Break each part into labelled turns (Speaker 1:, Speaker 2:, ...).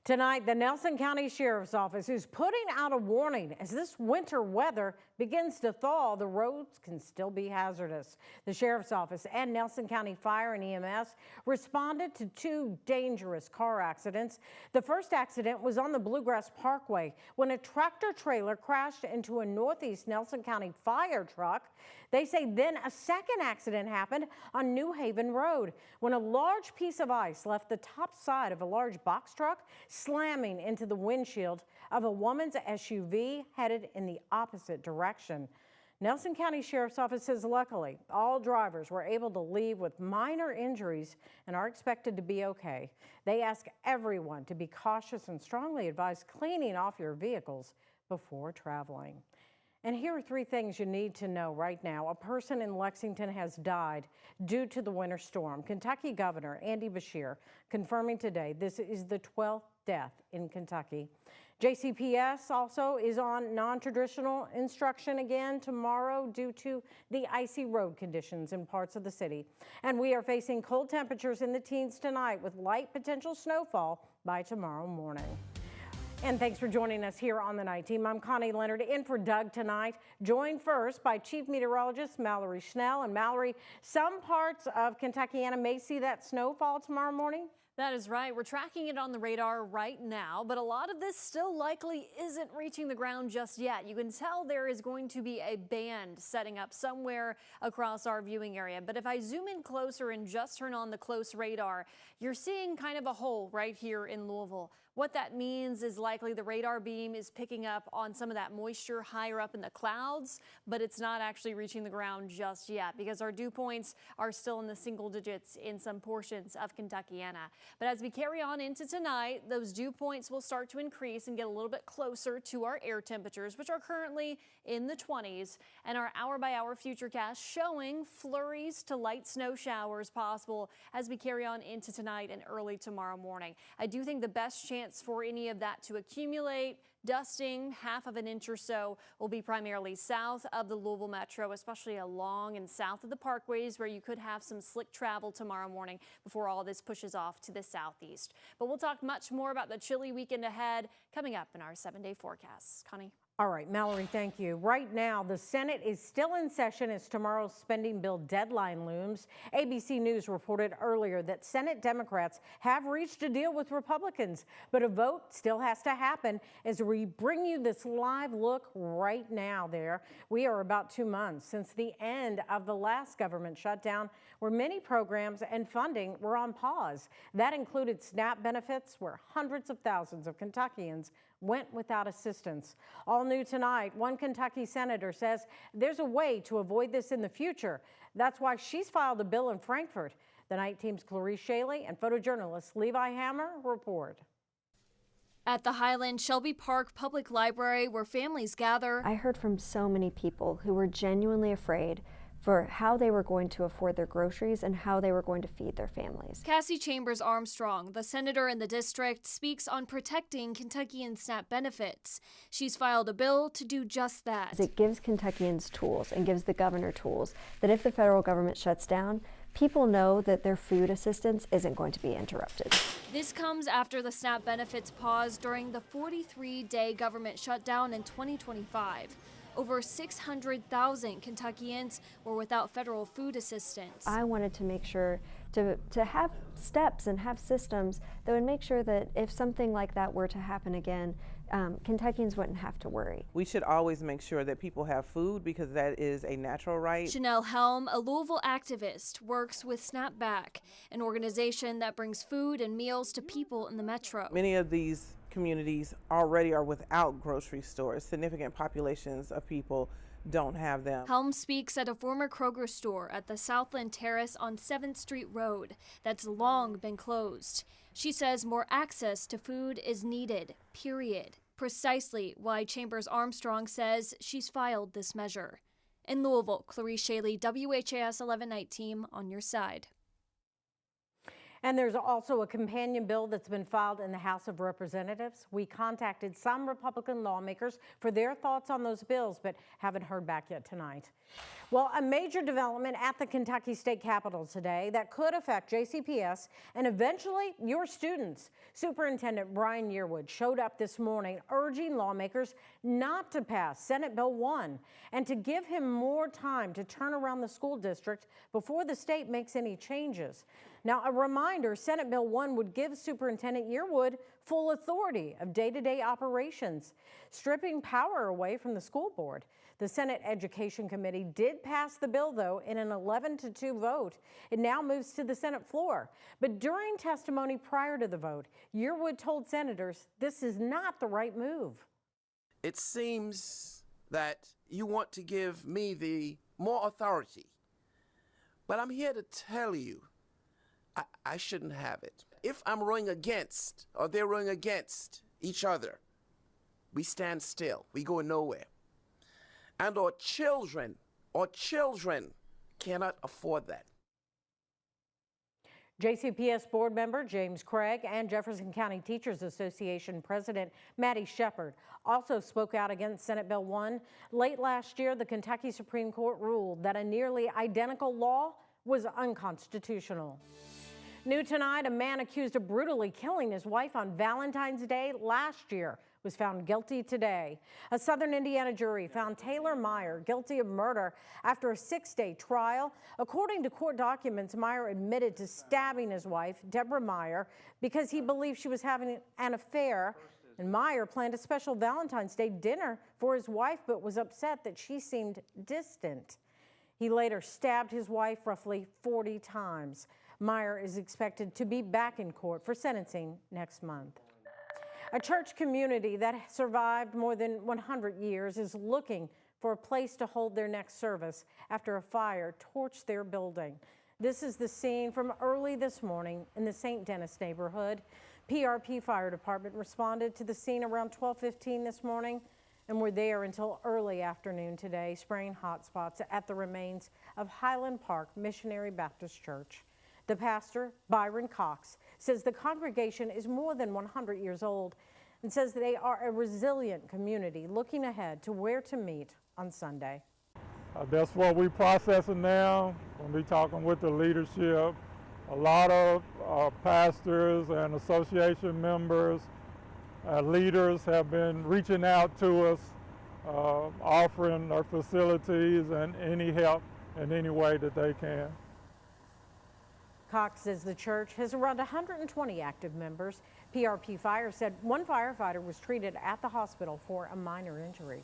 Speaker 1: Tonight, the Nelson County Sheriff's Office is putting out a warning as this winter weather begins to thaw. The roads can still be hazardous. The Sheriff's Office and Nelson County Fire and EMS responded to two dangerous car accidents. The first accident was on the Bluegrass Parkway when a tractor trailer crashed into a northeast Nelson County fire truck. They say then a second accident happened on New Haven Road when a large piece of ice left the top side of a large box truck, slamming into the windshield of a woman's SUV headed in the opposite direction. Nelson County Sheriff's Office says luckily all drivers were able to leave with minor injuries and are expected to be okay. They ask everyone to be cautious and strongly advise cleaning off your vehicles before traveling. And here are three things you need to know right now. A person in Lexington has died due to the winter storm. Kentucky Governor Andy Beshear confirming today this is the 12th death in Kentucky. JCPS also is on non-traditional instruction again tomorrow due to the icy road conditions in parts of the city. And we are facing cold temperatures in the teens tonight with light potential snowfall by tomorrow morning. And thanks for joining us here on the Night Team. I'm Connie Leonard in for Doug tonight, joined first by Chief Meteorologist Mallory Schnell. And Mallory, some parts of Kentuckiana may see that snowfall tomorrow morning.
Speaker 2: That is right. We're tracking it on the radar right now, but a lot of this still likely isn't reaching the ground just yet. You can tell there is going to be a band setting up somewhere across our viewing area. But if I zoom in closer and just turn on the close radar, you're seeing kind of a hole right here in Louisville. What that means is likely the radar beam is picking up on some of that moisture higher up in the clouds, but it's not actually reaching the ground just yet because our dew points are still in the single digits in some portions of Kentuckiana. But as we carry on into tonight, those dew points will start to increase and get a little bit closer to our air temperatures, which are currently in the 20s, and our hour-by-hour futurecast showing flurries to light snow showers possible as we carry on into tonight and early tomorrow morning. I do think the best chance for any of that to accumulate, dusting, half of an inch or so, will be primarily south of the Louisville Metro, especially along and south of the parkways where you could have some slick travel tomorrow morning before all this pushes off to the southeast. But we'll talk much more about the chilly weekend ahead coming up in our 7-day forecasts. Connie?
Speaker 1: All right, Mallory, thank you. Right now, the Senate is still in session as tomorrow's spending bill deadline looms. ABC News reported earlier that Senate Democrats have reached a deal with Republicans, but a vote still has to happen as we bring you this live look right now there. We are about 2 months since the end of the last government shutdown where many programs and funding were on pause. That included SNAP benefits where hundreds of thousands of Kentuckians went without assistance. All new tonight, one Kentucky senator says there's a way to avoid this in the future. That's why she's filed a bill in Frankfort. The Night Team's Clarice Shaley and photojournalist Levi Hammer report.
Speaker 3: At the Highland Shelby Park Public Library, where families gather,
Speaker 4: I heard from so many people who were genuinely afraid for how they were going to afford their groceries and how they were going to feed their families.
Speaker 3: Cassie Chambers Armstrong, the senator in the district, speaks on protecting Kentuckian SNAP benefits. She's filed a bill to do just that.
Speaker 4: It gives Kentuckians tools and gives the governor tools that if the federal government shuts down, people know that their food assistance isn't going to be interrupted.
Speaker 3: This comes after the SNAP benefits pause during the 43-day government shutdown in 2025. Over 600,000 Kentuckians were without federal food assistance.
Speaker 4: I wanted to make sure to have steps and have systems that would make sure that if something like that were to happen again, Kentuckians wouldn't have to worry.
Speaker 5: We should always make sure that people have food because that is a natural right.
Speaker 3: Chanel Helm, a Louisville activist, works with Snapback, an organization that brings food and meals to people in the metro.
Speaker 5: Many of these communities already are without grocery stores. Significant populations of people don't have them.
Speaker 3: Helm speaks at a former Kroger store at the Southland Terrace on 7th Street Road that's long been closed. She says more access to food is needed, period. Precisely why Chambers Armstrong says she's filed this measure. In Louisville, Clarice Shaley, WHAS 11 Night Team, on your side.
Speaker 1: And there's also a companion bill that's been filed in the House of Representatives. We contacted some Republican lawmakers for their thoughts on those bills, but haven't heard back yet tonight. Well, a major development at the Kentucky State Capitol today that could affect JCPS and eventually your students. Superintendent Brian Yearwood showed up this morning urging lawmakers not to pass Senate Bill 1 and to give him more time to turn around the school district before the state makes any changes. Now, a reminder, Senate Bill 1 would give Superintendent Yearwood full authority of day-to-day operations, stripping power away from the school board. The Senate Education Committee did pass the bill, though, in an 11-2 vote. It now moves to the Senate floor. But during testimony prior to the vote, Yearwood told senators this is not the right move.
Speaker 6: It seems that you want to give me the more authority. But I'm here to tell you, I shouldn't have it. If I'm rowing against, or they're rowing against each other, we stand still. We go nowhere. And our children cannot afford that.
Speaker 1: JCPS board member James Craig and Jefferson County Teachers Association President Maddie Shepard also spoke out against Senate Bill 1. Late last year, the Kentucky Supreme Court ruled that a nearly identical law was unconstitutional. New tonight, a man accused of brutally killing his wife on Valentine's Day last year was found guilty today. A Southern Indiana jury found Taylor Meyer guilty of murder after a 6-day trial. According to court documents, Meyer admitted to stabbing his wife, Deborah Meyer, because he believed she was having an affair. And Meyer planned a special Valentine's Day dinner for his wife, but was upset that she seemed distant. He later stabbed his wife roughly 40 times. Meyer is expected to be back in court for sentencing next month. A church community that survived more than 100 years is looking for a place to hold their next service after a fire torched their building. This is the scene from early this morning in the St. Denis neighborhood. PRP Fire Department responded to the scene around 12:15 this morning and were there until early afternoon today, spraying hot spots at the remains of Highland Park Missionary Baptist Church. The pastor, Byron Cox, says the congregation is more than 100 years old and says they are a resilient community looking ahead to where to meet on Sunday.
Speaker 7: That's what we're processing now. We'll be talking with the leadership. A lot of pastors and association members, leaders have been reaching out to us, offering our facilities and any help in any way that they can.
Speaker 1: Cox says the church has around 120 active members. PRP Fire said one firefighter was treated at the hospital for a minor injury.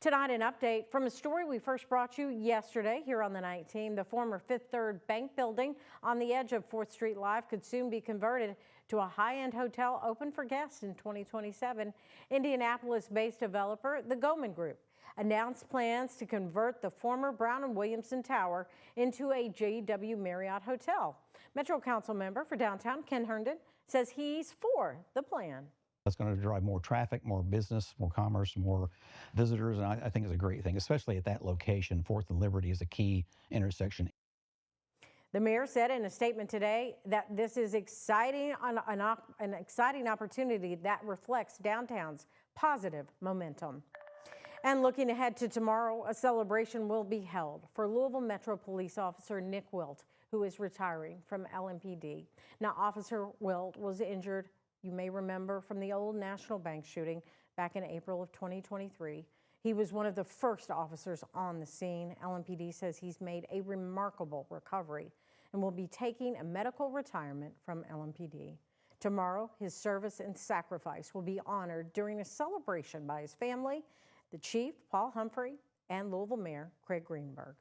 Speaker 1: Tonight, an update from a story we first brought you yesterday here on the Night Team. The former Fifth Third Bank building on the edge of 4th Street Live could soon be converted to a high-end hotel open for guests in 2027. Indianapolis-based developer, the Goldman Group, announced plans to convert the former Brown & Williamson Tower into a JW Marriott hotel. Metro Council member for downtown, Ken Herndon, says he's for the plan.
Speaker 8: That's going to drive more traffic, more business, more commerce, more visitors, and I think it's a great thing, especially at that location. 4th and Liberty is a key intersection.
Speaker 1: The mayor said in a statement today that this is exciting, an exciting opportunity that reflects downtown's positive momentum. And looking ahead to tomorrow, a celebration will be held for Louisville Metro Police Officer Nick Wilt, who is retiring from LMPD. Now, Officer Wilt was injured, you may remember, from the old National Bank shooting back in April of 2023. He was one of the first officers on the scene. LMPD says he's made a remarkable recovery and will be taking a medical retirement from LMPD. Tomorrow, his service and sacrifice will be honored during a celebration by his family, the Chief, Paul Humphrey, and Louisville Mayor Craig Greenberg.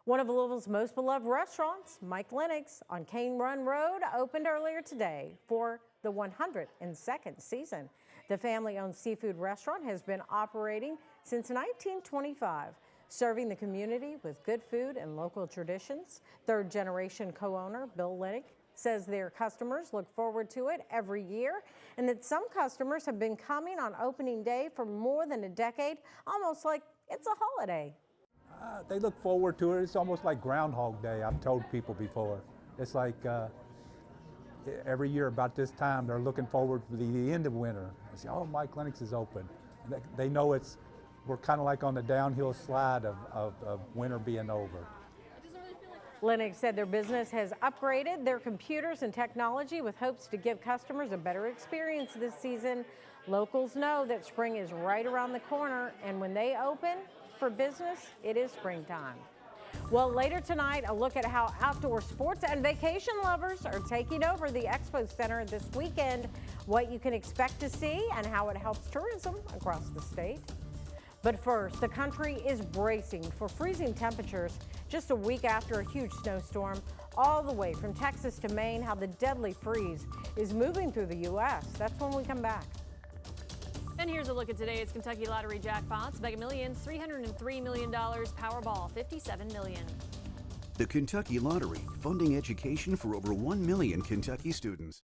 Speaker 1: One of Louisville's most beloved restaurants, Mike Lennox on Cane Run Road, opened earlier today for the 102nd season. The family-owned seafood restaurant has been operating since 1925, serving the community with good food and local traditions. Third-generation co-owner Bill Lennox says their customers look forward to it every year and that some customers have been coming on opening day for more than a decade, almost like it's a holiday.
Speaker 9: They look forward to it. It's almost like Groundhog Day, I've told people before. It's like every year about this time, they're looking forward to the end of winter. They say, oh, my clinics is open. And they know we're kind of like on the downhill slide of winter being over.
Speaker 1: Lennox said their business has upgraded their computers and technology with hopes to give customers a better experience this season. Locals know that spring is right around the corner, and when they open for business, it is springtime. Well, later tonight, a look at how outdoor sports and vacation lovers are taking over the Expo Center this weekend, what you can expect to see, and how it helps tourism across the state. But first, the country is bracing for freezing temperatures just a week after a huge snowstorm, all the way from Texas to Maine, how the deadly freeze is moving through the U.S. That's when we come back.
Speaker 2: And here's a look at today's Kentucky Lottery jackpots. Mega Millions, $303 million. Powerball, $57 million.
Speaker 10: The Kentucky Lottery, funding education for over 1 million Kentucky students.